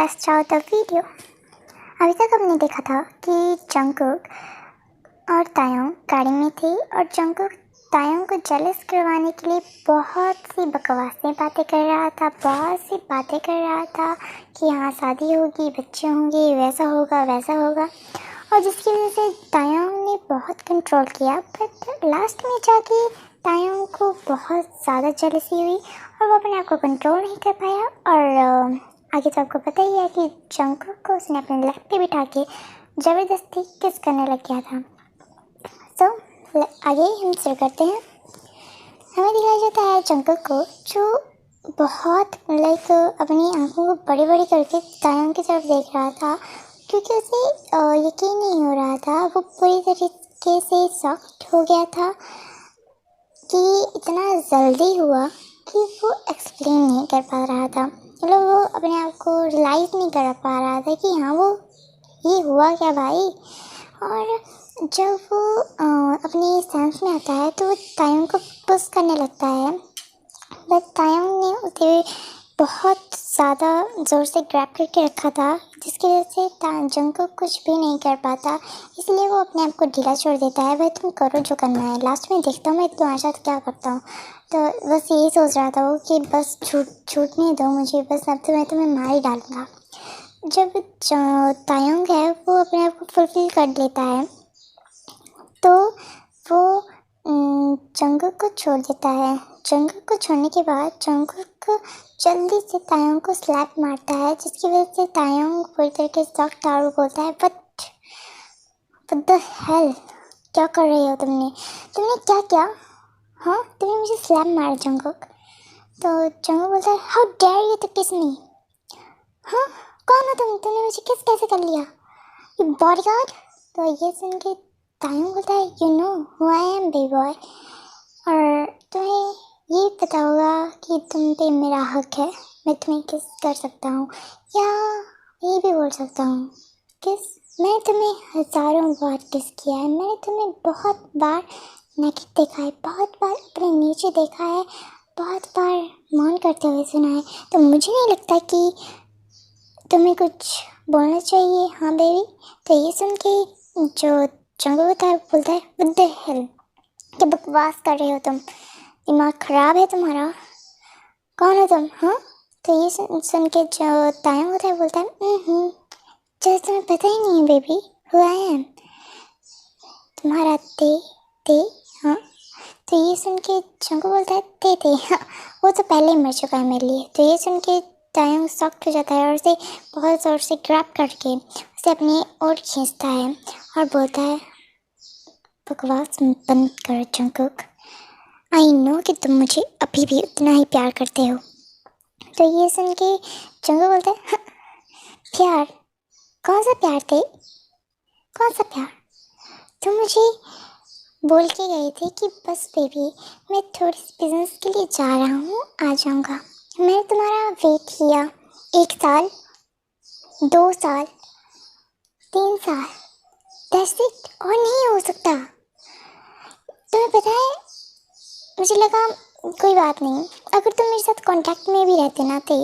let's start the video। अभी तक हमने देखा था कि जंगकुक और तायोंग गाड़ी में थे और जंगकुक तायोंग को जेलस करवाने के लिए बहुत सी बकवासें बातें कर रहा था, बहुत सी बातें कर रहा था कि हाँ शादी होगी, बच्चे होंगे, वैसा होगा वैसा होगा, और जिसकी वजह से तायोंग ने बहुत कंट्रोल किया। बट लास्ट में जाके तायोंग को बहुत ज़्यादा जेलसी हुई और वो अपने आप को कंट्रोल नहीं कर पाया और आगे तो आपको पता ही है कि जंगकुक को उसने अपने लैप पे बिठा के ज़बरदस्ती किस करने लग गया था। तो आगे हम शुरू करते हैं। हमें दिखाया जाता है जंगकुक को जो बहुत अपनी आंखों को बड़ी बड़ी करके तायोंग की तरफ देख रहा था, क्योंकि उसे यकीन नहीं हो रहा था। वो पूरी तरीके से शॉक्ड हो गया था कि इतना जल्दी हुआ कि वो एक्सप्लेन नहीं कर पा रहा था। मतलब वो अपने आप को रियलाइज़ नहीं कर पा रहा था कि हाँ वो ये हुआ क्या भाई। और जब वो अपनी सेंस में आता है तो वो तायोंग को पुश करने लगता है, बट तायोंग ने उसे बहुत ज़्यादा ज़ोर से ग्रैब करके रखा था, जिसकी वजह से जंगकुक कुछ भी नहीं कर पाता। इसलिए वो अपने आप को ढीला छोड़ देता है, भाई तुम करो जो करना है, लास्ट में देखता हूँ मैं तुम्हारे साथ क्या करता हूँ। तो बस यही सोच रहा था वो कि बस छूटने दो मुझे, बस अब तो मैं तुम्हें मार ही डालूँगा। जब तायोंग है वो अपने आप को फुलफिल कर लेता है तो वो जंगकुक को छोड़ देता है। जंगकुक को छोड़ने के बाद जंगकुक जल्दी से तायोंग को स्लैप मारता है, जिसकी वजह से तायोंग पूरी तरीके से शॉक्ड और बोलता है व्हाट द हेल, क्या कर रहे हो तुमने क्या किया? हाँ तुमने मुझे स्लैप मारा जंगकुक। तो जंगकुक बोलता है हाउ डेयर यू टू किस मी। हाँ कौन हो तुमने मुझे किस कैसे कर लिया, यू बॉडीगार्ड। तो ये सुन के तायोंग बोलता है you know who I am baby boy, और तुम्हें ये पता होगा कि तुम पे मेरा हक है, मैं तुम्हें किस कर सकता हूँ या ये भी बोल सकता हूँ किस। मैंने तुम्हें हज़ारों बार किस किया है, मैंने तुम्हें बहुत बार नेकेड देखा है, बहुत बार अपने नीचे देखा है, बहुत बार मौन करते हुए सुना है, तो मुझे नहीं लगता कि तुम्हें कुछ बोलना चाहिए। हाँ बेबी। तो ये सुन के जो जंगकुक होता है बोलता है व्हाट द हेल, क्या बकवास कर रहे हो तुम, दिमाग ख़राब है तुम्हारा, कौन हो तुम? हाँ। तो ये सुन के जो तायोंग होता है बोलता है जैसे तुम्हें पता ही नहीं है बेबी हु आई एम, तुम्हारा ते हाँ। तो ये सुन के जंगकुक बोलता है ते हाँ वो तो पहले ही मर चुका है मेरे लिए। तो ये सुन के तायोंग शॉक्ड हो जाता है और उसे बहुत ज़ोर से ग्रैब करके उसे अपनी ओर खींचता है और बोलता है बकवास बंद करो जंगकुक, आई नो कि तुम मुझे अभी भी उतना ही प्यार करते हो। तो ये सुन के जंगकुक बोलता है हाँ, प्यार? कौन सा प्यार थे, कौन सा प्यार? तुम मुझे बोल के गए थे कि बस बेबी मैं थोड़ी सी बिजनेस के लिए जा रहा हूँ, आ जाऊँगा। मैंने तुम्हारा वेट किया 1 साल, 2 साल, 3 साल, दैट्स इट, और नहीं हो सकता। तुम्हें पता है मुझे लगा कोई बात नहीं, अगर तुम मेरे साथ कांटेक्ट में भी रहते ना थे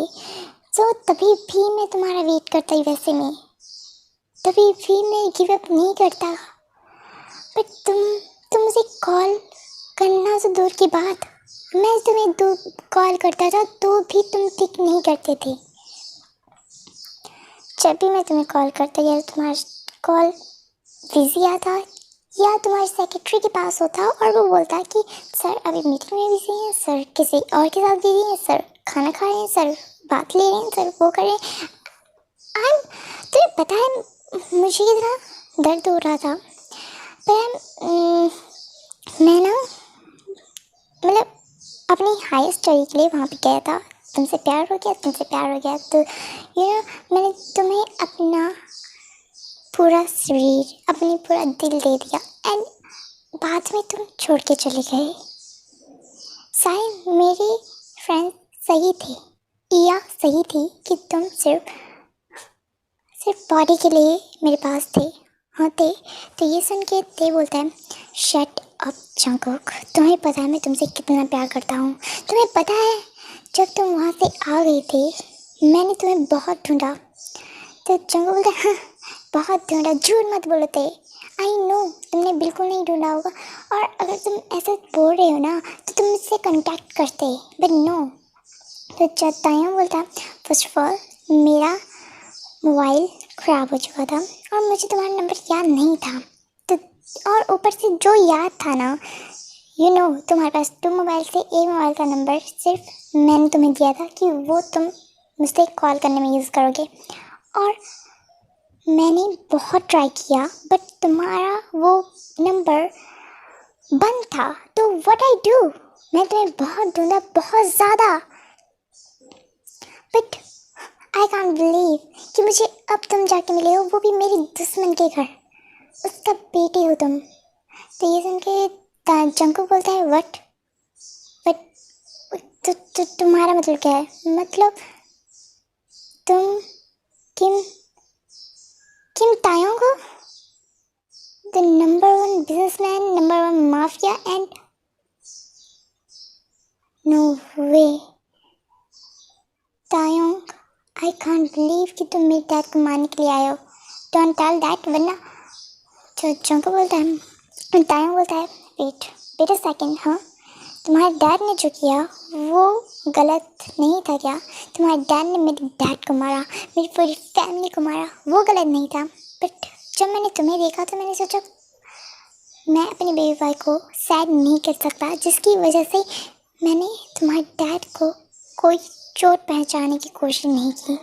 तो तभी भी मैं तुम्हारा वेट करता ही, वैसे में तभी भी मैं गिव अप नहीं करता। बट तुम मुझे कॉल करना तो दूर की बात, मैं तुम्हें कॉल करता था तो भी तुम पिक नहीं करते थे। जब भी मैं तुम्हें कॉल करता या तुम्हारा कॉल बिजी आता या तुम्हारे सेक्रेटरी के पास होता और वो बोलता कि सर अभी मीटिंग में बिजी हैं, सर किसी और के साथ बिजी हैं, सर खाना खा रहे हैं, सर बात ले रहे हैं, सर वो कर रहे हैं। तुम्हें पता है मुझे कितना दर्द हो रहा था, पर मैं ना मतलब अपनी हायर स्टडी के लिए वहाँ पे गया था, तुमसे प्यार हो गया, तो मैंने तुम्हें अपना पूरा शरीर, अपनी पूरा दिल दे दिया एंड बाद में तुम छोड़ के चले गए। शायद मेरे फ्रेंड सही थे या सही थी कि तुम सिर्फ बॉडी के लिए मेरे पास थे, हाँ थे। तो ये सुन के ते बोलता है शट अप जंगकुक, तुम्हें पता है मैं तुमसे कितना प्यार करता हूँ। तुम्हें पता है जब तुम वहाँ से आ गए थे मैंने तुम्हें बहुत ढूंढा, तो जंगकुक बोलता है, हाँ बहुत ढूंढा, झूठ मत बोलो थे, आई नो तुमने बिल्कुल नहीं ढूंढा होगा, और अगर तुम ऐसा बोल रहे हो ना तो तुम मुझसे कांटेक्ट करते, बट नो। तो तायंग बोलता है, फर्स्ट ऑफ ऑल मेरा मोबाइल ख़राब हो चुका था और मुझे तुम्हारा नंबर याद नहीं था, तो और ऊपर से जो याद था ना, तुम्हारे पास 2 मोबाइल से एक मोबाइल का नंबर सिर्फ मैंने तुम्हें दिया था कि वो तुम मुझसे कॉल करने में यूज़ करोगे, और मैंने बहुत ट्राई किया बट तुम्हारा वो नंबर बंद था, तो व्हाट आई डू, मैं तुम्हें बहुत ढूंढा, बहुत ज़्यादा, बट आई कांट बिलीव कि मुझे अब तुम जाके मिले हो, वो भी मेरी दुश्मन के घर, उसका बेटी हो तुम। तो ये सुन के जंकुक बोलता है, व्हाट, बट तुम्हारा मतलब क्या है, मतलब तुम किम किम तायोंग हो, the number 1 businessman, number 1 mafia, and no way Taeyong, I can't believe कि तुम मेरे डैड को मारने के लिए आए हो, डोंट टेल दैट, वरना। तो जंकुक बोलता है, तायोंग बोलता है, वेट अ सेकेंड, हाँ तुम्हारे डैड ने जो किया वो गलत नहीं था क्या, तुम्हारे डैड ने मेरे डैड को मारा, मेरी पूरी फैमिली को मारा, वो गलत नहीं था, बट जब मैंने तुम्हें देखा तो मैंने सोचा मैं अपनी बेबी भाई को सैड नहीं कर सकता, जिसकी वजह से मैंने तुम्हारे डैड को कोई चोट पहुंचाने की कोशिश नहीं की,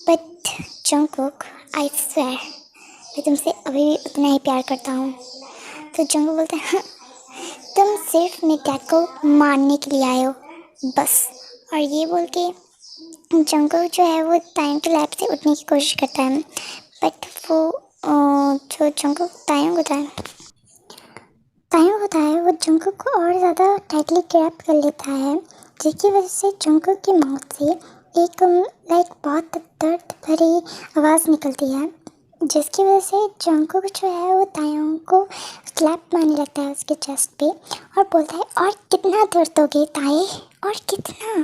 बट जंकुक आई स्वेयर मैं तुमसे अभी भी उतना ही प्यार करता हूँ। तो जंकुक बोलता है, तुम सिर्फ मेरे डैड को मारने के लिए आए हो बस, और ये बोल के जंकुक जो है वो टाइम के लैब से उठने की कोशिश करता है, बट वो जो जंकुक टाइम होता है वो जंकुक को और ज़्यादा टाइटली ग्रैब कर लेता है, जिसकी वजह से जंकुक की माउथ से एक बहुत दर्द भरी आवाज़ निकलती है, जिसकी वजह से जंकुक जो है वो तायोंग को स्लैप मारने लगता है उसके चेस्ट पे, और बोलता है, और कितना दर्द दोगे ताए, और कितना,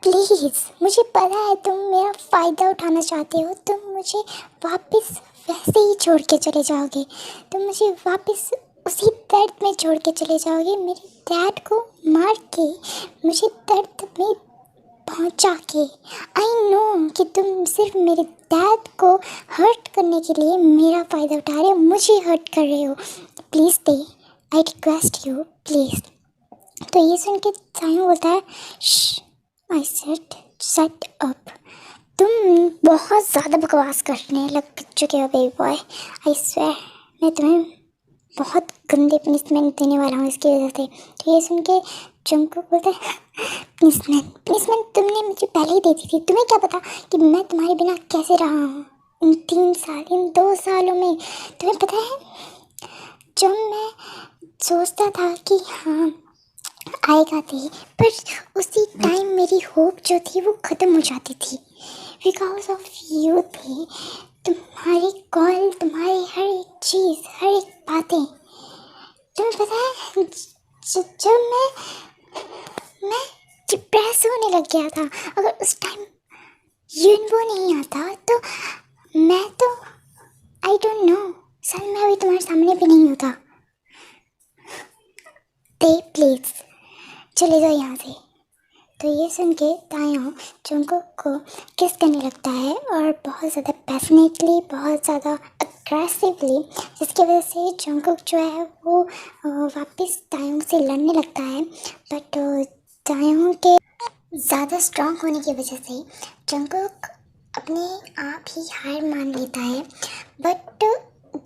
प्लीज़ मुझे पता है तुम मेरा फ़ायदा उठाना चाहते हो, तुम मुझे वापस वैसे ही छोड़ के चले जाओगे, तुम मुझे वापस उसी दर्द में छोड़ के चले जाओगे, मेरे डैड को मार के, मुझे दर्द में पहुंचा के, आई नो कि तुम सिर्फ मेरे डैड को हर्ट करने के लिए मेरा फ़ायदा उठा रहे हो, मुझे हर्ट कर रहे हो, please they, I request you please. तो ये सुन के तायोंग बोलता है, आई सेड सेट अप, तुम बहुत ज़्यादा बकवास करने लग चुके हो बेबी बॉय, आई स्वेयर मैं तुम्हें बहुत गंदे पनिशमेंट देने वाला हूँ इसकी वजह से। तो ये सुन के जंकुक बोलता है, पनिशमेंट तुमने मुझे पहले ही दे दी थी, तुम्हें क्या पता कि मैं तुम्हारे बिना कैसे रहा हूँ इन 3 साल, इन 2 सालों में, तुम्हें पता है जब मैं सोचता था कि हाँ आएगा थी, पर उसी टाइम मेरी होप जो थी वो ख़त्म हो जाती थी, बिकॉज ऑफ यू थी, तुम्हारी कॉल, तुम्हारी हर एक चीज़, हर एक बातें, तुम्हें पता है जब मैं डिप्रेस होने लग गया था, अगर उस टाइम यूनबो नहीं आता तो मैं तो आई डोंट नो, सर मैं अभी तुम्हारे सामने भी नहीं होता, दे प्लीज़ चले जाओ यहाँ से। तो ये सुन के तायोंग जंकुक को किस करने लगता है, और बहुत ज़्यादा पैशनेटली, बहुत ज़्यादा अग्रेसिवली, जिसकी वजह से जंकुक जो है वो वापस तायोंग से लड़ने लगता है, बट तायोंग के ज़्यादा स्ट्रांग होने की वजह से जंकुक अपने आप ही हार मान लेता है, बट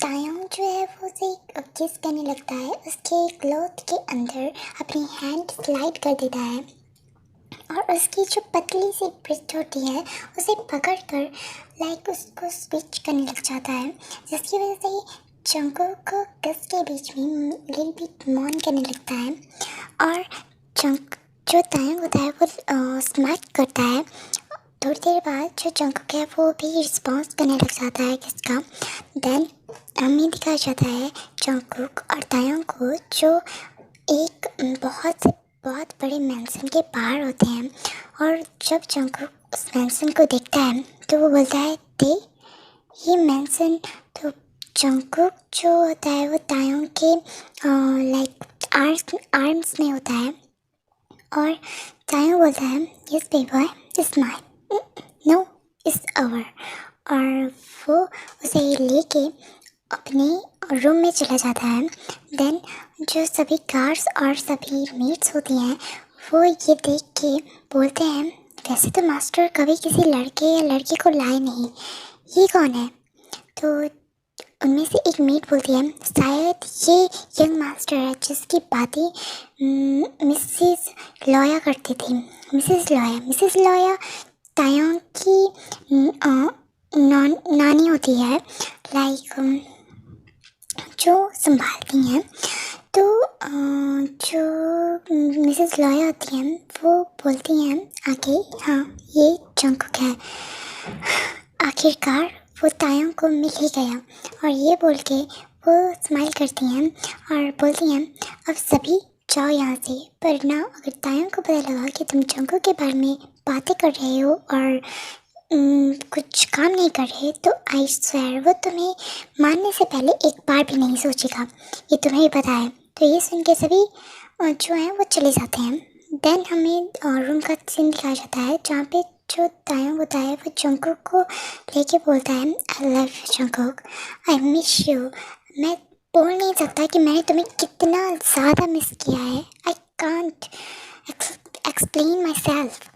तायोंग जो है वो उसे किस करने लगता है, उसके क्लोथ के अंदर अपनी हैंड स्लाइड कर देता है, और उसकी जो पतली सी ब्रिस्ट होती है उसे पकड़ कर उसको स्विच करने लग जाता है, जिसकी वजह से जंकुक को किस के बीच में लिटिल बिट मॉन करने लगता है, और जो तायोंग होता है वो स्मार्ट करता है, थोड़ी देर बाद जो जंकुक है वो भी रिस्पॉन्स करने लग जाता है किसका, देन हमें दिखाया जाता है जंकुक और तायोंग को जो एक बहुत बड़े मैंसन के बाहर होते हैं, और जब जंकुक उस मैंसन को देखता है तो वो बोलता है दे ये मैंसन। तो जंगकुक जो होता है वो तायोंग के लाइक आर्म्स में होता है और तायोंग बोलता है yes baby boy it's mine, no it's our. और वो उसे लेके अपने रूम में चला जाता है। देन जो सभी गार्ड्स और सभी मेट्स होती हैं वो ये देख के बोलते हैं वैसे तो मास्टर कभी किसी लड़के या लड़की को लाए नहीं, ये कौन है? तो उनमें से एक मेट बोलती है शायद ये यंग मास्टर है जिसकी बातें मिसेस लॉया करती थी। मिसेस लॉया तायोंग की नानी होती है, लाइक जो संभालती हैं। तो जो मिसेस लॉया होती हैं वो बोलती हैं आगे हाँ ये जंगकुक है, आखिरकार वो तायोंग को मिल ही गया। और ये बोल के वो स्माइल करती हैं और बोलती हैं अब सभी जाओ यहाँ से, वरना अगर तायोंग को पता लगा कि तुम जंगकुक के बारे में बातें कर रहे हो और कुछ काम नहीं कर रहे तो आई स्वेयर वो तुम्हें मारने से पहले एक बार भी नहीं सोचेगा, ये तुम्हें ही पता है। तो ये सुन के सभी जो हैं वो चले जाते हैं। देन हमें रूम का सीन दिखाया जाता है जहाँ पे जो तायोंग होता है वो जंगकुक को लेके बोलता है I love you Jungkook, I miss you. मैं बोल नहीं सकता कि मैंने तुम्हें कितना ज़्यादा मिस किया है, I can't explain my self.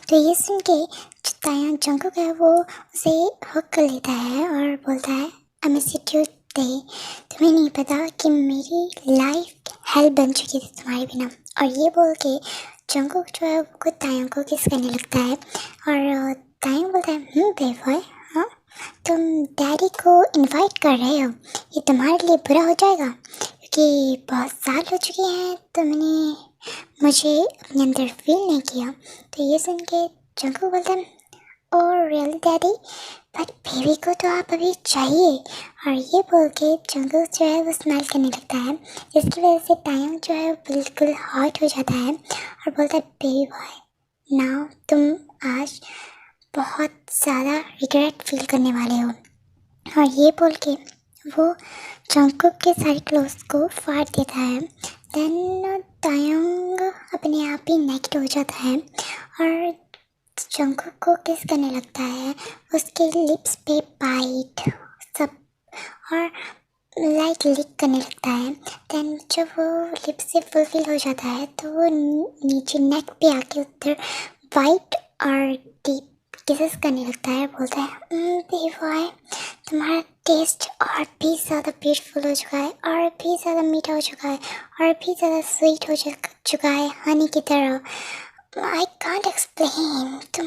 तो ये सुन के जो तायोंग जंगकुक है वो उसे हक कर लेता है और बोलता है आई मिस यू टू दे, तुम्हें नहीं पता कि मेरी लाइफ हेल बन चुकी थी तुम्हारे बिना। और ये बोल के जंगकुक जो है वो तायोंग को किस करने लगता है और तायोंग बोलता है बेबॉय हाँ तुम डैडी को इनवाइट कर रहे हो, ये तुम्हारे लिए बुरा हो जाएगा क्योंकि बहुत साल हो चुके हैं तुमने मुझे अपने अंदर फील नहीं किया। तो ये सुन के जंगकुक बोलता है और रियली डैडी बट बेबी को तो आप अभी चाहिए। और ये बोल के जंगकुक जो है वो स्माइल करने लगता है, जिसकी वजह से तायोंग जो है बिल्कुल हॉट हो जाता है और बोलता है बेबी बॉय नाउ तुम आज बहुत ज़्यादा रिग्रेट फील करने वाले हो। और ये बोल के वो जंगकुक के सारे क्लोथ्स को फाड़ देता है। देन तायोंग अपने आप ही नेकेड हो जाता है और जंगकुक को किस करने लगता है, उसके लिप्स पे बाइट सब और लाइक लिक करने लगता है। देन जब वो लिप्स से फुलफिल हो जाता है तो वो नीचे नेक पे आके उधर वाइट और डीप किसेस करने लगता है। बोलता है बेबी बॉय तुम्हारा टेस्ट और भी ज़्यादा ब्यूटीफुल हो चुका है और भी ज़्यादा मीठा हो चुका है और भी ज़्यादा स्वीट हो चुका है हनी की तरह, आई कांट एक्सप्लेन, तुम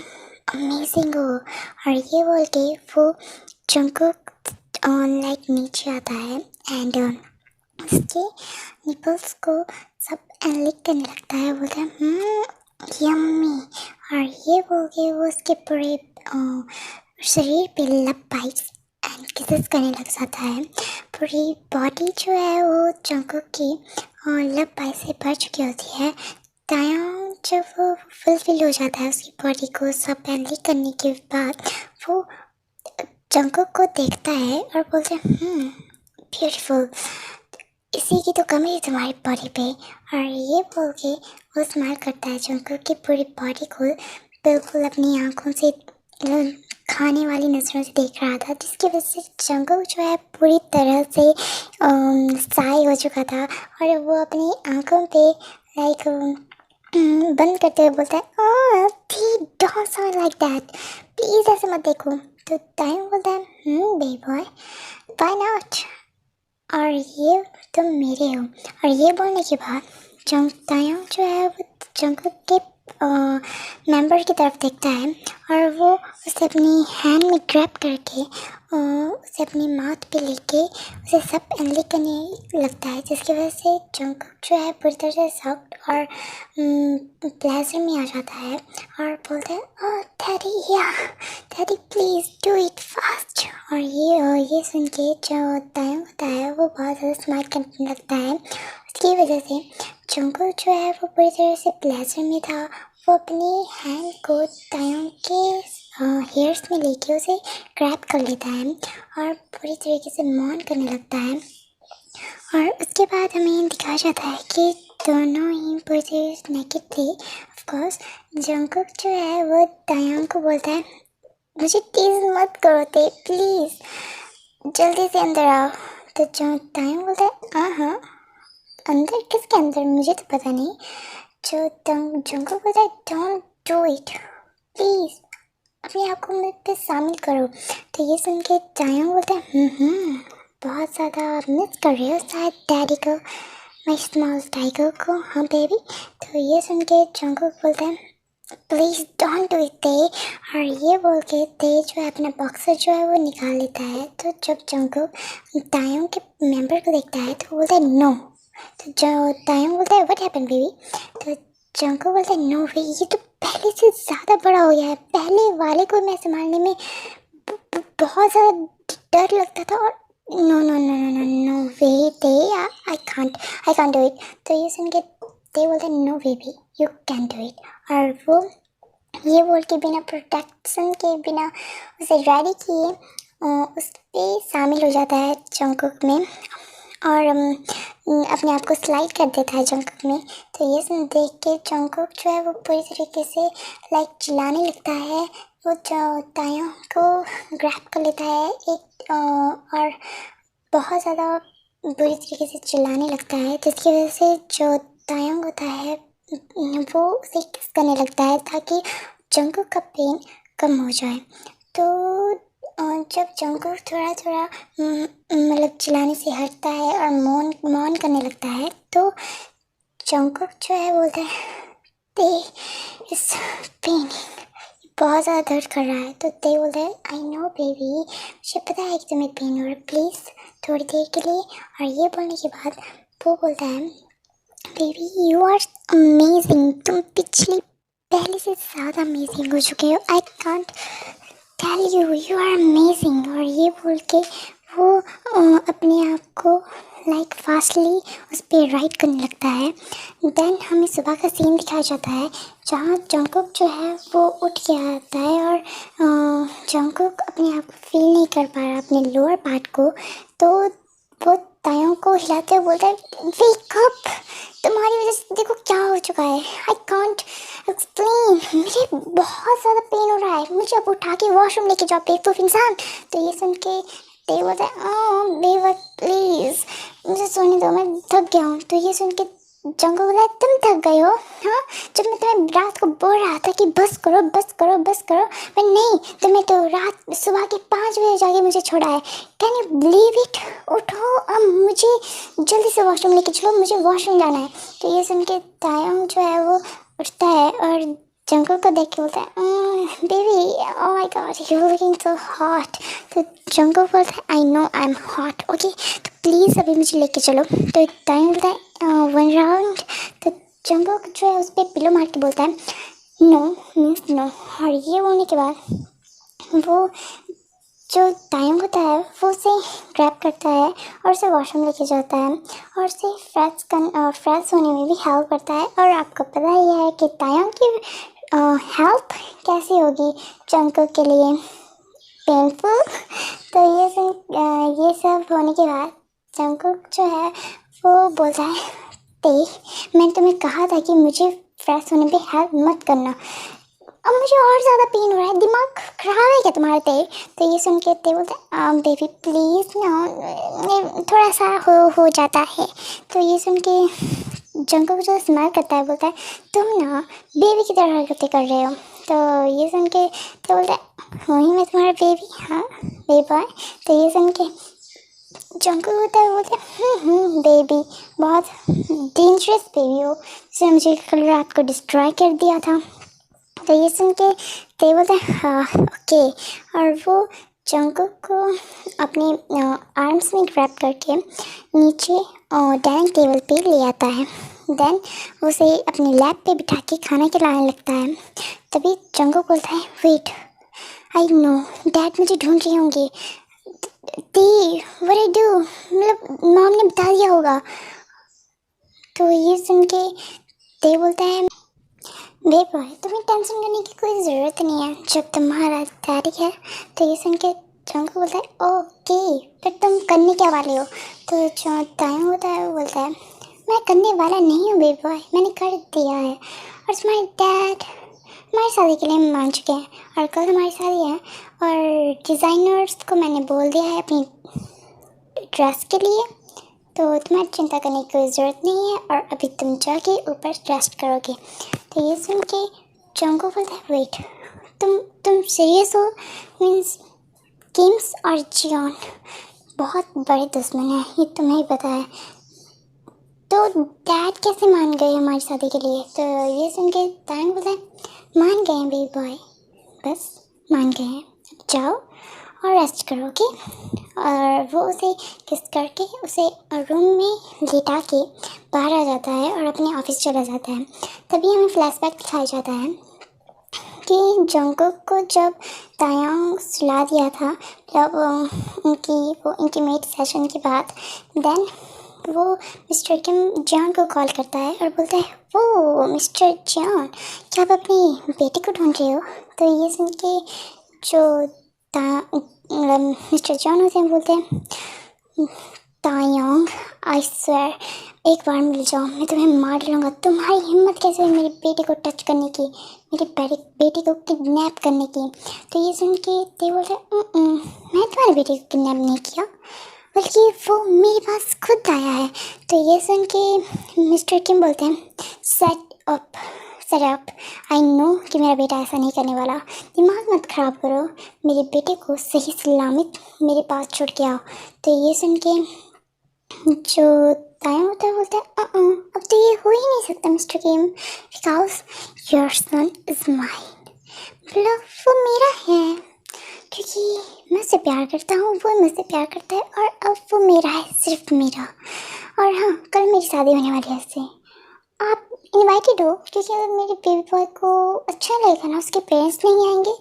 अमेजिंग हो। और ये बोल के वो जंगकुक लाइक नीचे आता है एंड उसके निपल्स को सब लिक करने लगता है। बोलता है यम्मी। और ये बोल के वो उसके पूरे शरीर पे लव बाइट्स एंड किसेस करने लग जाता है। पूरी बॉडी जो है वो जंगकुक की लव बाइट से भर चुकी होती है। तायोंग जब वो फुलफिल हो जाता है उसकी बॉडी को सब लिक करने के बाद वो जंगकुक को देखता है और बोलता है ब्यूटीफुल, इसी की तो कमी है तुम्हारी बॉडी पे। और ये बोल के वो स्माइल करता है जंगकुक की पूरी बॉडी को बिल्कुल अपनी आंखों से खाने वाली नज़रों से देख रहा था, जिसकी वजह से जंगकुक जो है पूरी तरह से साई हो चुका था और वो अपनी आंखों पे लाइक बंद करते हुए बोलता है don't sound like that, please ऐसे मत देखो। तो तायोंग बोलता है बेबी बॉय व्हाई नॉट, और ये तुम मेरे हो। और ये बोलने के बाद तायोंग जो है वो जंगकुक के मेंबर की तरफ देखता है और वो उसे अपनी हैंड में ग्रैब करके उसे अपनी माउथ पे लेके उसे सब लिक करने लगता है, जिसकी वजह से जंगकुक जो है पूरी तरह से सॉफ्ट और प्लेजर में आ जाता है और बोलता है daddy daddy please do it fast. और ये सुन के जो तायोंग होता है वो बहुत ज़्यादा स्माइल करने लगता है। उसकी वजह से जंगकुक जो है वो पूरी तरह से प्लेजर में था, वो अपनी हैंड को तायों के हेयर्स में लेके उसे ग्रैब कर लेता है और पूरी तरीके से मौन करने लगता है। और उसके बाद हमें दिखाया जाता है कि दोनों ही पोजेस नेकेड थे। ऑफ कोर्स जंगकुक जो है वो तायों को बोलता है, मुझे टीज मत करो ते प्लीज़, जल्दी से अंदर आओ। तो जो तायों बोलता है हाँ, अंदर किसके अंदर, मुझे तो पता नहीं। जो जंगकुक बोलता है डोंट डू इट प्लीज़, अपने आप को मुझ पे शामिल करो। तो ये सुन के तायों बोलता है बहुत ज़्यादा मिस कर रहे हो शायद डैडी को, माय स्मॉल टाइगर को। हाँ बेबी। तो ये सुन के जंगकुक बोलता है प्लीज़ डोंट डू इट ते। और ये बोल के ते जो है अपना बॉक्सर जो है वो निकाल लेता है। तो जब जंगकुक तायों के मेंबर को देखता है तो बोलता है नो। तो जो तायों बोलता है व्हाट हैपेंड बेबी। तो जंगकुक बोलता है नो वे, ये तो पहले से ज़्यादा बड़ा हो गया है, पहले वाले को मैं संभालने में बहुत ज़्यादा डर लगता था और no no no no no no way ते, आई कांट डू इट। तो ये सुन के ते बोलते हैं no baby you can do it. और वो ये बोल के बिना प्रोटेक्शन के, बिना उसे रेडी किए उस पर शामिल हो जाता है जंगकुक में और अपने आप को स्लाइड कर देता है जंगकुक में। तो ये सुन देख के जंगकुक जो है वो पूरी तरीके से लाइक चिल्लाने लगता है। वो जो तायों को ग्रैब कर लेता है एक और बहुत ज़्यादा बुरी तरीके से चिल्लाने लगता है, जिसकी वजह से जो तायों होता है वो उसे किस करने लगता है ताकि जंगकुक का पेन कम हो जाए। तो जब जंगकुक थोड़ा थोड़ा मतलब चिल्लाने से हटता है और मौन करने लगता है तो जंगकुक जो है बोलता है ते इस पेन, बहुत ज़्यादा दर्द कर रहा है। तो ते बोलता है आई नो बेबी, मुझे पता है कि तुम्हें पेन हो रहा है, प्लीज़ थोड़ी देर के लिए। और ये बोलने के बाद वो बोलता है बेबी यू आर अमेजिंग, तुम पहले से ज़्यादा अमेजिंग हो चुके हो, I can't tell you, you are amazing. और ये बोल के वो अपने आप को लाइक फास्टली उस पर राइड करने लगता है। देन हमें सुबह का सीन दिखाया जाता है जहाँ जंगकुक जो है वो उठ के आता है और जंगकुक अपने आप को फील नहीं कर पा रहा अपने लोअर पार्ट को। तो वो तायों को हिलाते हुए बोलता है वेक अप, तुम्हारी वजह से देखो क्या हो चुका है, आई कांट एक्सप्लेन, मुझे बहुत ज़्यादा पेन हो रहा है, मुझे अब उठा के वॉशरूम लेके जाओ बेवकूफ़ इंसान। तो ये सुन के ते बोलता है बेवक प्लीज़ मुझे सोने दो, मैं थक गया हूँ। तो ये सुन के जंगल बोला तुम थक गए हो, हाँ, जब मैं तुम्हें रात को बोल रहा था कि बस करो बस करो बस करो, पर नहीं, तुम्हें तो रात सुबह के 5 बजे जाके मुझे छोड़ा है, कैन यू बिलीव इट। उठो अब, मुझे जल्दी से वॉशरूम लेके चलो, मुझे वॉशरूम जाना है। तो ये सुन के तायोंग जो है वो उठता है और जंगल को देख के बोलता है baby oh my god you are looking so hot. तो जंगल बोलता है I know I am hot okay, तो प्लीज़ अभी मुझे लेके चलो। तो तायोंग बोलता है 1 राउंड। तो जंगल जो है उस पर पिलो मार के बोलता है नो मीन्स नो। और ये बोलने के बाद वो जो टाइम होता है वो उसे ग्रैब करता है और उसे वॉशरूम लेके जाता है और उसे फ्रेश होने में भी हेल्प करता है। और आपको पता ही है कि तायोंग की हेल्प कैसी होगी जंगकुक के लिए, पेनफुल। तो ये सब होने के बाद जंगकुक जो है वो बोलता है ते मैंने तुम्हें कहा था कि मुझे फ्रेश होने पे हेल्प मत करना, अब मुझे और ज़्यादा पेन हो रहा है, दिमाग खराब है क्या तुम्हारे ते। तो ये सुन के ते बोलते बेबी प्लीज़ ना, थोड़ा सा हो जाता है। तो ये सुन के जंगकुक जो स्माइल करता है बोलता है तुम ना बेबी की तरह हरकतें कर रहे हो। तो ये सुन के तो बोलता है वही मैं तुम्हारा बेबी, हाँ बेबी बॉय। तो ये सुन के जंगकुक होता है बोलते बेबी बहुत डेंजरस बेबी हो, जिसने मुझे कल रात को डिस्ट्रॉय कर दिया था। तो ये सुन के ते बोलते हैं हाँ ओके। और वो जंगकुक को अपने आर्म्स में ग्रैब करके नीचे डाइनिंग टेबल पे ले आता है। देन उसे अपने लैप पे बिठा के खाना खिलाने लगता है। तभी जंगकुक बोलता है वेट आई नो डैड मुझे ढूंढ रहे होंगे, ते व्हाट आई डू, मतलब मॉम ने बता दिया होगा। तो ये सुन के ते बोलता है बे बॉय, तुम्हें टेंशन करने की कोई ज़रूरत नहीं है। जब तुम्हारा डैडी है तो ये सुन के जंगकुक बोलता है ओके, फिर तुम करने क्या वाले हो? तो जो तायंग होता है वो बोलता है मैं करने वाला नहीं हूँ बे बॉय, मैंने कर दिया है और तुम्हारे डैड हमारी शादी के लिए मान चुके हैं और कल हमारी शादी है और डिज़ाइनर्स को मैंने बोल दिया है अपनी ड्रेस के लिए, तो तुम्हें चिंता करने की कोई ज़रूरत नहीं है और अभी तुम जाके ऊपर रेस्ट करोगे। तो ये सुन के जंगकुक बोलता है वेट, तुम सीरियस हो? मीन्स किम्स और जियोन बहुत बड़े दुश्मन हैं, ये तुम्हें ही पता है। तो डैड कैसे मान गए हमारी शादी के लिए? तो ये सुन के तायंग बोलता है मान गए हैं बेबी बॉय, बस मान गए हैं, अब जाओ और रेस्ट करो ओके। और वो उसे किस करके उसे रूम में लेटा के बाहर आ जाता है और अपने ऑफिस चला जाता है। तभी हमें फ्लैशबैक दिखाया जाता है कि जंगकुक को जब तायंग सुला दिया था, जब उनकी वो इंटीमेट सेशन के बाद, देन वो मिस्टर किम जॉन को कॉल करता है और बोलता है वो मिस्टर जॉन, क्या आप अपनी बेटी को ढूंढ रहे हो? तो ये सुन के जो मिस्टर जॉन होते हैं बोलते हैं तायंग आई स्वेयर एक बार मिल जाओ मैं तुम्हें मार लूँगा, तुम्हारी हिम्मत कैसे हुई मेरी बेटी को टच करने की, मेरी बेटी को किडनैप करने की? तो ये सुन के ते बोलते हैं मैं तुम्हारी बेटी को किडनैप नहीं किया, बल्कि वो मेरे पास खुद आया है। तो ये सुन के मिस्टर किम बोलते हैं सेट अप, आई नो कि मेरा बेटा ऐसा नहीं करने वाला, दिमाग मत ख़राब करो, मेरे बेटे को सही सलामत मेरे पास छोड़ के आओ। तो ये सुन के जो तायंग होता है बोलता है अब तो ये हो ही नहीं सकता mister Kim, because your son is mine, मतलब वो मेरा है क्योंकि मैं उससे प्यार करता हूँ, वो मुझसे प्यार करता है और अब वो मेरा है, सिर्फ मेरा। और हाँ, कल मेरी शादी होने वाली है उससे, आप इनवाइटेड हो, क्योंकि अगर मेरे बेबी बॉय को अच्छा लगेगा ना, उसके पेरेंट्स नहीं आएंगे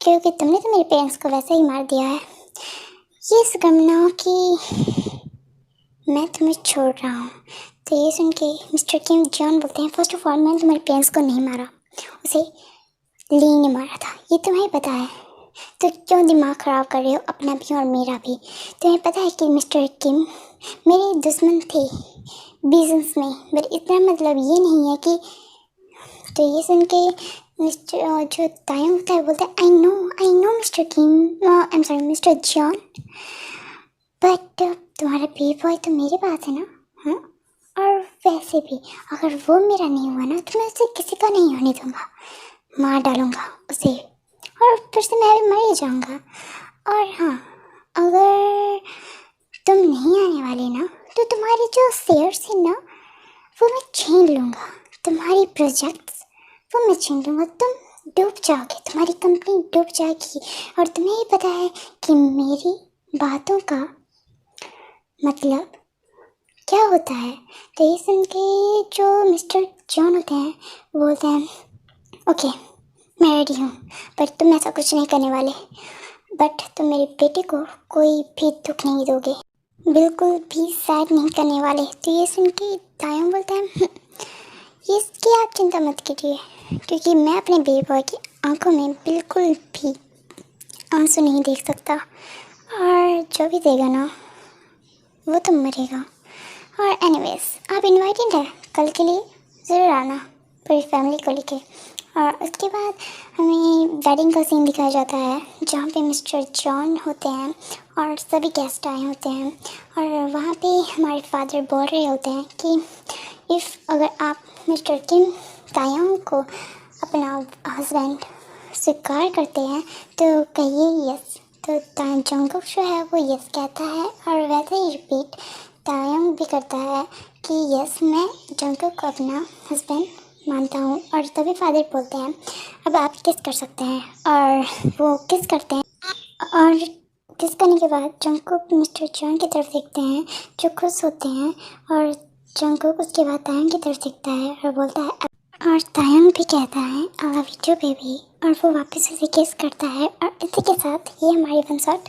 क्योंकि तुमने तो मेरे पेरेंट्स को वैसे ही मार दिया है। ये समझना कि मैं तुम्हें छोड़ रहा हूँ। तो ये सुन के मिस्टर किम जॉन बोलते हैं फर्स्ट ऑफ ऑल मैंने तुम्हारे पेरेंट्स को नहीं मारा, उसे ली ने मारा था, ये तुम्हें पता है, तो क्यों दिमाग ख़राब कर रहे हो अपना भी और मेरा भी? तुम्हें पता है कि मिस्टर किम मेरे दुश्मन थे बिजनेस में, बट इतना मतलब ये नहीं है कि। तो ये सुन के मिस्टर जो तायंग होता है बोलता है I no mister Kim, I am sorry mister John, but तुम्हारा बेबी बॉय तो मेरे पास है ना, हाँ? और वैसे भी अगर वो मेरा नहीं हुआ ना तो मैं उसे किसी का नहीं होने दूँगा, मार डालूँगा उसे और फिर से मैं भी मर ही जाऊँगा। और हाँ, अगर तुम नहीं आने वाले ना तो तुम्हारे जो शेयर्स हैं ना वो मैं छीन लूँगा, तुम्हारी प्रोजेक्ट्स वो मैं छीन लूँगा, तुम डूब जाओगे, तुम्हारी कंपनी डूब जाएगी। और तुम्हें ही पता है कि मेरी बातों का मतलब क्या होता है। तो ये सुन के जो मिस्टर जॉन होते हैं वो बोलते हैं ओके मैं रेडी हूँ, बट तुम ऐसा कुछ नहीं करने वाले, बट तुम मेरे बेटे को कोई भी दुख नहीं दोगे, बिल्कुल भी सैड नहीं करने वाले। तो ये सुन के तायंग बोलता है इसकी आप चिंता मत कीजिए, क्योंकि मैं अपने बेबी बॉय की आंखों में बिल्कुल भी आंसू नहीं देख सकता, और जो भी देगा ना वो तो मरेगा। और एनीवेज आप इनवाइटेड है कल के लिए, ज़रूर आना पूरी फैमिली को लेके। और उसके बाद हमें वेडिंग का सीन दिखाया जाता है जहाँ पे मिस्टर जॉन होते हैं और सभी गेस्ट आए होते हैं, और वहाँ पे हमारे फादर बोल रहे होते हैं कि अगर आप मिस्टर किम तायंग को अपना हस्बैंड स्वीकार करते हैं तो कहिए यस। तो जंगकुक जो है वो यस कहता है और वैसे ही रिपीट तायंग भी करता है कि यस मैं जंगकुक को अपना हस्बैंड मानता हूँ। और तभी फादर बोलते हैं अब आप किस कर सकते हैं, और वो किस करते हैं और किस करने के बाद जंगकुक मिस्टर जॉन की तरफ देखते हैं जो खुश होते हैं, और जंगकुक उसके बाद तायंग की तरफ देखता है और बोलता है, और तायंग भी कहता है I love you too baby, और वो वापस उसे किस करता है। और इसी के साथ ये हमारी वन शॉट